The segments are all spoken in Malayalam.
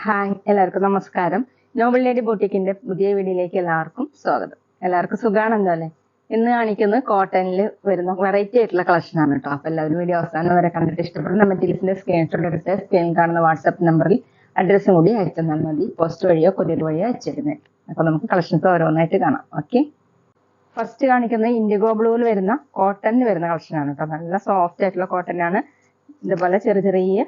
ഹായ്, എല്ലാവർക്കും നമസ്കാരം. നോബൽ ലേഡി ബൂട്ടിക്കിന്റെ പുതിയ വീഡിയോയിലേക്ക് എല്ലാവർക്കും സ്വാഗതം. എല്ലാവർക്കും സുഖാണല്ലോ അല്ലേ? ഇന്ന് കാണിക്കുന്നത് കോട്ടണിൽ വരുന്ന വെറൈറ്റി ആയിട്ടുള്ള കളക്ഷൻ ആണ് കേട്ടോ. അപ്പൊ എല്ലാവരും വീഡിയോ അവസാനം വരെ കണ്ടിട്ട് ഇഷ്ടപ്പെടുന്ന മെറ്റീരിയൽസിന്റെ സ്ക്രീൻഷോട്ട് എടുത്ത് സ്ക്രീനിൽ കാണുന്ന വാട്സ്ആപ്പ് നമ്പറിൽ അഡ്രസ്സും കൂടി അയച്ചു തന്നാൽ മതി. പോസ്റ്റ് വഴിയോ കൊറിയർ വഴിയോ അയച്ചിരുന്നത്. അപ്പൊ നമുക്ക് കളക്ഷൻസ് ഓരോന്നായിട്ട് കാണാം. ഓക്കെ, ഫസ്റ്റ് കാണിക്കുന്നത് ഇൻഡിഗോ ബ്ലൂവിൽ വരുന്ന കോട്ടണിൽ വരുന്ന കളക്ഷൻ ആണ് കേട്ടോ. നല്ല സോഫ്റ്റ് ആയിട്ടുള്ള കോട്ടൺ ആണ്. ഇതുപോലെ ചെറിയ ചെറിയ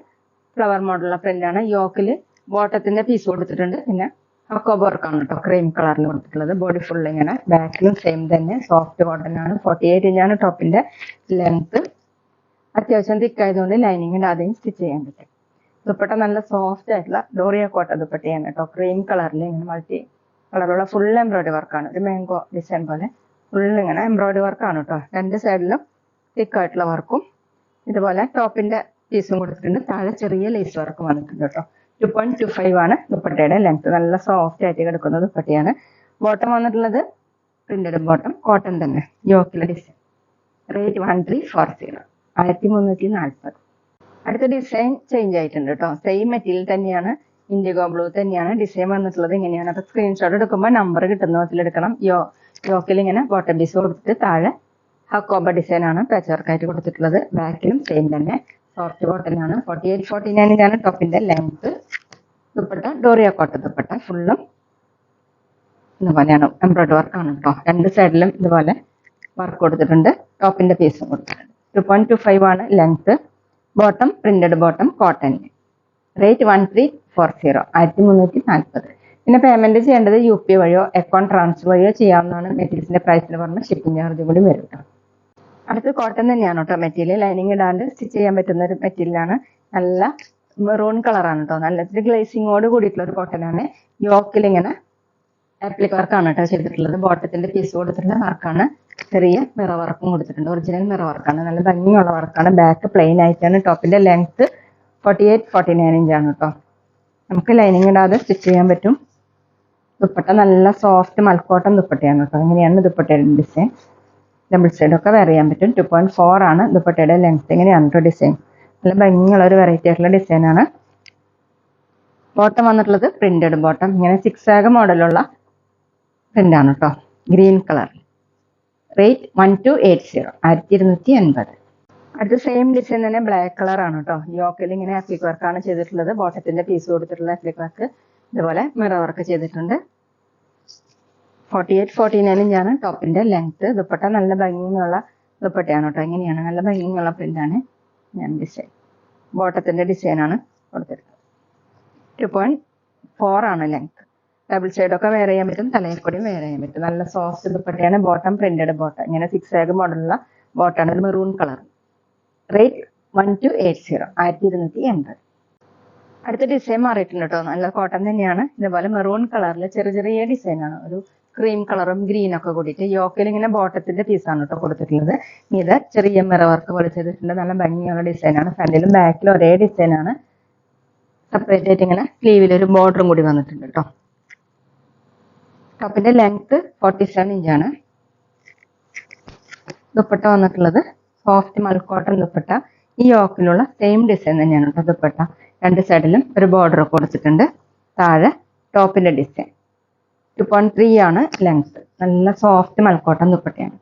ഫ്ലവർ മോഡലുള്ള പ്രിന്റ് ആണ്. യോക്കില് ബോട്ടത്തിന്റെ പീസ് കൊടുത്തിട്ടുണ്ട്. പിന്നെ അക്കോബ വർക്കാണ് കേട്ടോ, ക്രീം കളറിൽ കൊടുത്തിട്ടുള്ളത്. ബോഡി ഫുൾ ഇങ്ങനെ, ബാക്കിലും സെയിം തന്നെ സോഫ്റ്റ് കോട്ടൺ ആണ്. 48 ഇഞ്ചാണ് ടോപ്പിന്റെ ലെങ്ത്. അത്യാവശ്യം തിക്കായതുകൊണ്ട് ലൈനിങ് ഇടാതെയും സ്റ്റിച്ച് ചെയ്യാൻ പറ്റും. ദുപ്പട്ട നല്ല സോഫ്റ്റ് ആയിട്ടുള്ള ഡോറിയ കോട്ട ദുപ്പട്ടയാണ് കേട്ടോ. ക്രീം കളറിൽ ഇങ്ങനെ മൾട്ടി കളറുള്ള ഫുൾ എംബ്രോയിഡറി വർക്കാണ്. ഒരു മാംഗോ ഡിസൈൻ പോലെ ഫുൾ ഇങ്ങനെ എംബ്രോയിഡറി വർക്കാണ് കേട്ടോ. രണ്ട് സൈഡിലും തിക്കായിട്ടുള്ള വർക്കും ഇതുപോലെ ടോപ്പിന്റെ പീസും കൊടുത്തിട്ടുണ്ട്. താഴെ ചെറിയ ലേസ് വർക്കും വന്നിട്ടുണ്ട് കേട്ടോ. 2.25 ആണ് ദുപ്പട്ടയുടെ ലെങ്ത്. നല്ല സോഫ്റ്റ് ആയിട്ട് കിടക്കുന്ന ദുപ്പട്ടയാണ്. ബോട്ടം വന്നിട്ടുള്ളത് പ്രിന്റഡ് ബോട്ടം, കോട്ടൺ തന്നെ, യോക്കിലെ ഡിസൈൻ. റേറ്റ് 1340, 1340. അടുത്ത ഡിസൈൻ ചേഞ്ച് ആയിട്ടുണ്ട് കേട്ടോ. സെയിം മെറ്റീരിയൽ തന്നെയാണ്, ഇൻഡിഗോ ബ്ലൂ തന്നെയാണ്. ഡിസൈൻ വന്നിട്ടുള്ളത് ഇങ്ങനെയാണ്. അപ്പൊ സ്ക്രീൻഷോട്ട് എടുക്കുമ്പോൾ നമ്പർ കിട്ടുന്ന വിധത്തിൽ എടുക്കണം. യോക്കിൽ ഇങ്ങനെ ബോട്ടം പീസ് കൊടുത്തിട്ട് താഴെ ഹക്കോബ ഡിസൈൻ ആണ് പാച്ച് വർക്കായിട്ട് കൊടുത്തിട്ടുള്ളത്. ബാക്കിലും സെയിം തന്നെ സോഫ്റ്റ് കോട്ടൺ ആണ്. 48-49 ടോപ്പിന്റെ ലെങ്ത്. ദുപ്പട്ട ഡോറിയ കോട്ടൺ ദുപ്പട്ട, ഫുള്ളും ഇതുപോലെയാണ്, എംബ്രോയിഡറി വർക്കാണ് കേട്ടോ. രണ്ട് സൈഡിലും ഇതുപോലെ വർക്ക് കൊടുത്തിട്ടുണ്ട്. ടോപ്പിന്റെ പീസും കൊടുത്തിട്ടുണ്ട്. 2.25 ആണ് length. Bottom printed bottom, cotton. Rate 1340, 1340. പിന്നെ പേയ്മെന്റ് ചെയ്യേണ്ടത് UP വഴിയോ അക്കൗണ്ട് ട്രാൻസ്ഫർ വഴിയോ ചെയ്യാവുന്നതാണ്. മെറ്റീരിയൽസിന്റെ പ്രൈസിന് പറഞ്ഞ ഷിപ്പിംഗ് ചാർജ് കൂടി വരും കേട്ടോ. അടുത്ത് കോട്ടൺ തന്നെയാണ് കേട്ടോ മെറ്റീരിയൽ. ലൈനിങ് ഇടാണ്ട് സ്റ്റിച്ച് ചെയ്യാൻ പറ്റുന്ന ഒരു മെറ്റീരിയലാണ്. നല്ല മെറൂൺ കളറാണ് കേട്ടോ. നല്ല ഗ്ലേസിങ്ങോട് കൂടിയിട്ടുള്ള ഒരു കോട്ടൺ ആണ്. യോക്കിൽ ഇങ്ങനെ ആപ്ലിക് വർക്കാണ് കേട്ടോ ചെയ്തിട്ടുള്ളത്. ബോട്ടത്തിന്റെ പീസ് കൊടുത്തിട്ടുള്ള വർക്കാണ്. ചെറിയ മിറർ വർക്കും കൊടുത്തിട്ടുണ്ട്. ഒറിജിനൽ മിറർ വർക്കാണ്. നല്ല ഭംഗിയുള്ള വർക്കാണ്. ബാക്ക് പ്ലെയിൻ ആയിട്ടാണ്. ടോപ്പിന്റെ ലെങ്ത് 48-49 ഇഞ്ചാണ് കേട്ടോ. നമുക്ക് ലൈനിങ് ഇടാതെ സ്റ്റിച്ച് ചെയ്യാൻ പറ്റും. ദുപ്പട്ട നല്ല സോഫ്റ്റ് മൽക്കോട്ടൺ ദുപ്പട്ടയാണ് കേട്ടോ. ഇങ്ങനെയാണ് ദുപ്പട്ടയുടെ ഡിസൈൻ. ഡബിൾ സൈഡ് ഒക്കെ വെയർ ചെയ്യാൻ പറ്റും. 2.4 ആണ് ദുപ്പട്ടയുടെ ലെങ്ത്. ഇങ്ങനെയാണ് ഡിസൈൻ. നല്ല ഭംഗിയുള്ള ഒരു വെറൈറ്റി ആയിട്ടുള്ള ഡിസൈൻ ആണ്. ബോട്ടം വന്നിട്ടുള്ളത് പ്രിന്റഡ് ബോട്ടം. ഇങ്ങനെ സിക്സാഗ് മോഡലുള്ള പ്രിന്റ് ആണ് കേട്ടോ, ഗ്രീൻ കളർ. റേറ്റ് 1280, 1280. അടുത്ത സെയിം ഡിസൈൻ തന്നെ ബ്ലാക്ക് കളർ ആണ് കേട്ടോ. യോക്കിൽ ഇങ്ങനെ ആപ്ലിക് വർക്കാണ് ചെയ്തിട്ടുള്ളത്. ബോട്ടത്തിന്റെ പീസ് കൊടുത്തിട്ടുള്ള ആപ്ലിക് വർക്ക് ഇതുപോലെ മിറർ വർക്ക് ചെയ്തിട്ടുണ്ട്. 48-49 ഇഞ്ചാണ് ടോപ്പിന്റെ ലെങ്ത്. ദുപ്പട്ട നല്ല ഭംഗിയുള്ള ദുപ്പട്ടയാണ് കേട്ടോ. ഇങ്ങനെയാണ്, നല്ല ഭംഗിയുള്ള പ്രിന്റ് ആണ്. ഞാൻ ഡിസൈൻ ബോട്ടത്തിന്റെ ഡിസൈൻ ആണ് കൊടുത്തിട്ടുള്ളത്. 2.4 ആണ് ലെങ്ത്. ഡബിൾ സൈഡ് ഒക്കെ വെയർ ചെയ്യാൻ പറ്റും. തലയിൽ കൂടിയും വെയർ ചെയ്യാൻ പറ്റും. നല്ല സോഫ്റ്റ് ദുപ്പട്ടയാണ്. Bottom printed bottom. ഇങ്ങനെ സിക്സാഗ് മോഡലുള്ള ബോട്ടാണ്, ഒരു മെറൂൺ കളർ. റേറ്റ് 1280, 1280. അടുത്ത ഡിസൈൻ മാറിയിട്ടുണ്ട് കേട്ടോ. നല്ല കോട്ടൺ തന്നെയാണ്. ഇതുപോലെ മെറൂൺ കളറിൽ ചെറിയ ചെറിയ ഡിസൈൻ ആണ്. ഒരു ക്രീം കളറും ഗ്രീനും ഒക്കെ കൂടിയിട്ട് യോക്കിൽ ഇങ്ങനെ ബോട്ടത്തിന്റെ പീസാണ് കേട്ടോ കൊടുത്തിട്ടുള്ളത്. ഇത് ചെറിയ മിറർ വർക്ക് പോലെ ചെയ്തിട്ടുണ്ട്. നല്ല ഭംഗിയുള്ള ഡിസൈനാണ്. ഫ്രണ്ടിലും ബാക്കിലും ഒരേ ഡിസൈൻ ആണ്. സെപ്പറേറ്റ് ആയിട്ട് ഇങ്ങനെ സ്ലീവിൽ ഒരു ബോർഡറും കൂടി വന്നിട്ടുണ്ട് കേട്ടോ. ടോപ്പിന്റെ ലെങ്ത് 47 ഇഞ്ചാണ്. ദുപ്പട്ട വന്നിട്ടുള്ളത് സോഫ്റ്റ് മൽക്കോട്ടൺ ദുപ്പട്ട. ഈ യോക്കിലുള്ള സെയിം ഡിസൈൻ തന്നെയാണ് കേട്ടോ ദുപ്പട്ട. രണ്ട് സൈഡിലും ഒരു ബോർഡർ കൊടുത്തിട്ടുണ്ട്. താഴെ ടോപ്പിന്റെ ഡിസൈൻ. 2.3 ആണ് ലെങ്ത്. നല്ല സോഫ്റ്റ് മൽക്കോട്ടൺ ദുപ്പട്ടയാണ്.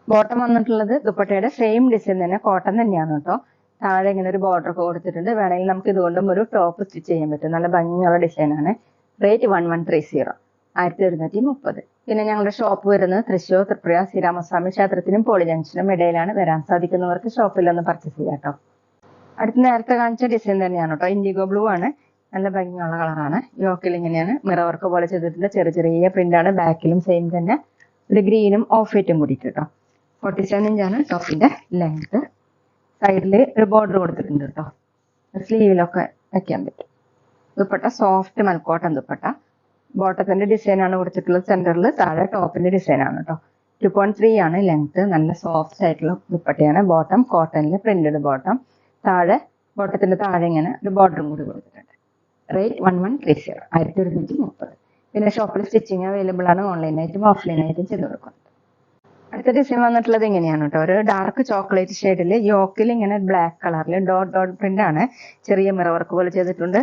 ബോട്ടം വന്നിട്ടുള്ളത് ദുപ്പട്ടയുടെ സെയിം ഡിസൈൻ തന്നെ, കോട്ടൺ തന്നെയാണ് കേട്ടോ. താഴെ ഇങ്ങനെ ഒരു ബോർഡർ ഒക്കെ കൊടുത്തിട്ടുണ്ട്. വേണമെങ്കിൽ നമുക്ക് ഇതുകൊണ്ടും ഒരു ടോപ്പ് സ്റ്റിച്ച് ചെയ്യാൻ പറ്റും. നല്ല ഭംഗിയുള്ള ഡിസൈൻ ആണ്. റേറ്റ് 1130, 1230. പിന്നെ ഞങ്ങളുടെ ഷോപ്പ് വരുന്നത് തൃശ്ശൂർ ത്രിപുര ശ്രീരാമസ്വാമി ക്ഷേത്രത്തിനും പോളി ജംഗ്ഷനും ഇടയിലാണ്. വരാൻ സാധിക്കുന്നവർക്ക് ഷോപ്പിൽ ഒന്ന് പർച്ചേസ് ചെയ്യാം കേട്ടോ. അടുത്ത് നേരത്തെ കാണിച്ച ഡിസൈൻ തന്നെയാണ് കേട്ടോ. ഇൻഡിഗോ ബ്ലൂ ആണ്. നല്ല ഭംഗിയുള്ള കളറാണ്. യോക്കിൽ ഇങ്ങനെയാണ് മിറർ വർക്ക് പോലെ ചെയ്തിട്ടുണ്ട്. ചെറിയ ചെറിയ പ്രിന്റ് ആണ്. ബാക്കിലും സെയിം തന്നെ ഒരു ഗ്രീനും ഓഫ് വൈറ്റും കൂടിയിട്ട് കേട്ടോ. 47 ഇഞ്ചാണ് ടോപ്പിന്റെ ലെങ്ത്. സൈഡിൽ ഒരു ബോർഡർ കൊടുത്തിട്ടുണ്ട് കേട്ടോ. സ്ലീവിലൊക്കെ വെക്കാൻ പറ്റും. ദുപ്പട്ട സോഫ്റ്റ് മൽക്കോട്ടൺ ദുപ്പട്ട. ബോട്ടത്തിന്റെ ഡിസൈൻ ആണ് കൊടുത്തിട്ടുള്ളത്. സെന്ററിൽ താഴെ ടോപ്പിന്റെ ഡിസൈൻ ആണ് കേട്ടോ. 2.3 ആണ് ലെങ്ത്. നല്ല സോഫ്റ്റ് ആയിട്ടുള്ള ദുപ്പട്ടയാണ്. ബോട്ടം കോട്ടണിൽ പ്രിന്റഡ് ബോട്ടം. താഴെ ബോട്ടത്തിന്റെ താഴെ ഇങ്ങനെ ഒരു ബോർഡറും കൂടി കൊടുത്തിട്ടുണ്ട്. റേറ്റ് 1130, 1130. പിന്നെ ഷോപ്പിൽ സ്റ്റിച്ചിങ് അവൈലബിൾ ആണ്. ഓൺലൈനായിട്ടും ഓഫ്ലൈനായിട്ടും ചെയ്ത് കൊടുക്കുന്നത്. അടുത്ത ഡിസൈൻ വന്നിട്ടുള്ളത് ഇങ്ങനെയാണ് കേട്ടോ. ഒരു ഡാർക്ക് ചോക്ലേറ്റ് ഷെയ്ഡിൽ യോക്കിൽ ഇങ്ങനെ ബ്ലാക്ക് കളറിൽ ഡോട്ട് ഡോട്ട് പ്രിന്റ് ആണ്. ചെറിയ മിറർ വർക്ക് പോലെ ചെയ്തിട്ടുണ്ട്.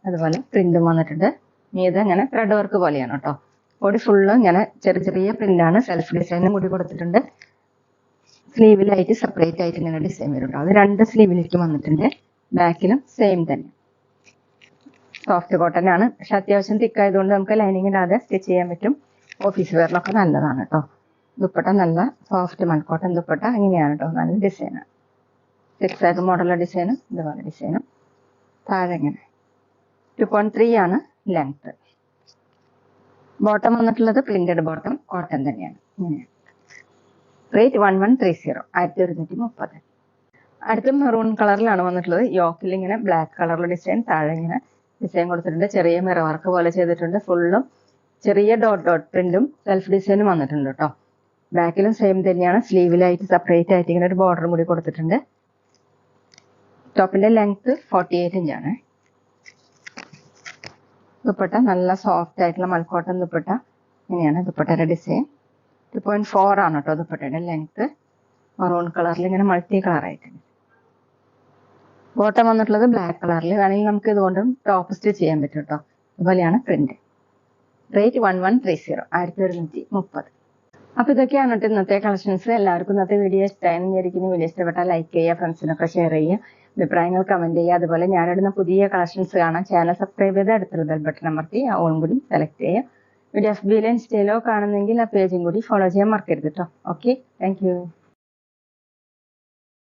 അതുപോലെ പ്രിന്റും വന്നിട്ടുണ്ട്. മീതെ ഇങ്ങനെ ത്രെഡ് വർക്ക് പോലെയാണ് കേട്ടോ. ബോഡി ഫുള്ള് ഇങ്ങനെ ചെറിയ ചെറിയ പ്രിന്റാണ്. സെൽഫ് ഡിസൈനും കൂടി കൊടുത്തിട്ടുണ്ട്. സ്ലീവിലായിട്ട് സെപ്പറേറ്റ് ആയിട്ട് ഇങ്ങനെ ഡിസൈൻ വരും. അത് 2 സ്ലീവിലേക്ക് വന്നിട്ടുണ്ട്. ബാക്കിലും സെയിം തന്നെ. സോഫ്റ്റ് കോട്ടൺ ആണ്. പക്ഷെ അത്യാവശ്യം തിക്കായതുകൊണ്ട് നമുക്ക് ലൈനിങ് ഇടാതെ സ്റ്റിച്ച് ചെയ്യാൻ പറ്റും. ഓഫീസ് വെയറിലൊക്കെ നല്ലതാണ് കേട്ടോ. ദുപ്പട്ട നല്ല സോഫ്റ്റ് മൽക്കോട്ടൺ ദുപ്പട്ട. ഇങ്ങനെയാണ് കേട്ടോ. നല്ല ഡിസൈനാണ്. സിക്സാഗ് മോഡലുള്ള ഡിസൈനും ഇതുപോലെ ഡിസൈനും. താഴെ ഇങ്ങനെ 2.3 ആണ് ലെങ്ത്. ബോട്ടം വന്നിട്ടുള്ളത് പ്രിന്റഡ് ബോട്ടം കോട്ടൺ തന്നെയാണ്. ഇങ്ങനെയാണ്. റേറ്റ് 1130, 1130. അടുത്ത മെറൂൺ കളറിലാണ് വന്നിട്ടുള്ളത്. യോക്കിൽ ഇങ്ങനെ ബ്ലാക്ക് കളറിലുള്ള ഡിസൈൻ. താഴെ ഇങ്ങനെ ഡിസൈൻ കൊടുത്തിട്ടുണ്ട്. ചെറിയ മിറർ വർക്ക് പോലെ ചെയ്തിട്ടുണ്ട്. ഫുള്ളും ചെറിയ ഡോട്ട് പ്രിന്റും സെൽഫ് ഡിസൈനും വന്നിട്ടുണ്ട് കേട്ടോ. ബാക്കിലും സെയിം തന്നെയാണ്. സ്ലീവിലായിട്ട് സെപ്പറേറ്റ് ആയിട്ട് ഇങ്ങനെ ഒരു ബോർഡറും കൂടി കൊടുത്തിട്ടുണ്ട്. ടോപ്പിന്റെ ലെങ്ത് 48 ഇഞ്ചാണ്. ദുപ്പട്ട നല്ല സോഫ്റ്റ് ആയിട്ടുള്ള മൽക്കോട്ടൺ ദുപ്പട്ട. ഇങ്ങനെയാണ് ദുപ്പട്ടയുടെ ഡിസൈൻ. 2.4 ആണ് കേട്ടോ ദുപ്പട്ടയുടെ ലെങ്ത്. മറൂൺ കളറിൽ ഇങ്ങനെ മൾട്ടി കളർ ആയിട്ടുണ്ട്. ബോട്ടം വന്നിട്ടുള്ളത് ബ്ലാക്ക് കളറിൽ. വേണമെങ്കിൽ നമുക്ക് ഇതുകൊണ്ടും ടോപ്പ് സ്റ്റിച്ച് ചെയ്യാൻ പറ്റും കേട്ടോ. അതുപോലെയാണ് പ്രിന്റ്. റേറ്റ് 1130, 1130. അപ്പൊ ഇതൊക്കെയാണ് കേട്ടോ ഇന്നത്തെ കളക്ഷൻസ്. എല്ലാവർക്കും ഇന്നത്തെ വീഡിയോ ഇഷ്ടമായെന്ന് വിചാരിക്കുന്നു. വീഡിയോ ഇഷ്ടപ്പെട്ടാൽ ലൈക്ക് ചെയ്യുക, ഫ്രണ്ട്സിനൊക്കെ ഷെയർ ചെയ്യുക, അഭിപ്രായങ്ങൾ കമന്റ് ചെയ്യുക. അതുപോലെ ഞാനിടുന്ന പുതിയ കളക്ഷൻസ് കാണാൻ ചാനൽ സബ്സ്ക്രൈബ് ചെയ്ത് അടുത്തുള്ള ബെൽ ബട്ടൺ അമർത്തി ഓൺ കൂടി സെലക്ട് ചെയ്യുക. വീഡിയോ FB-ലോ ഇൻസ്റ്റയിലോ കാണുന്നെങ്കിൽ ആ പേജും കൂടി ഫോളോ ചെയ്യാൻ മറക്കരുത് കേട്ടോ. Okay, thank you.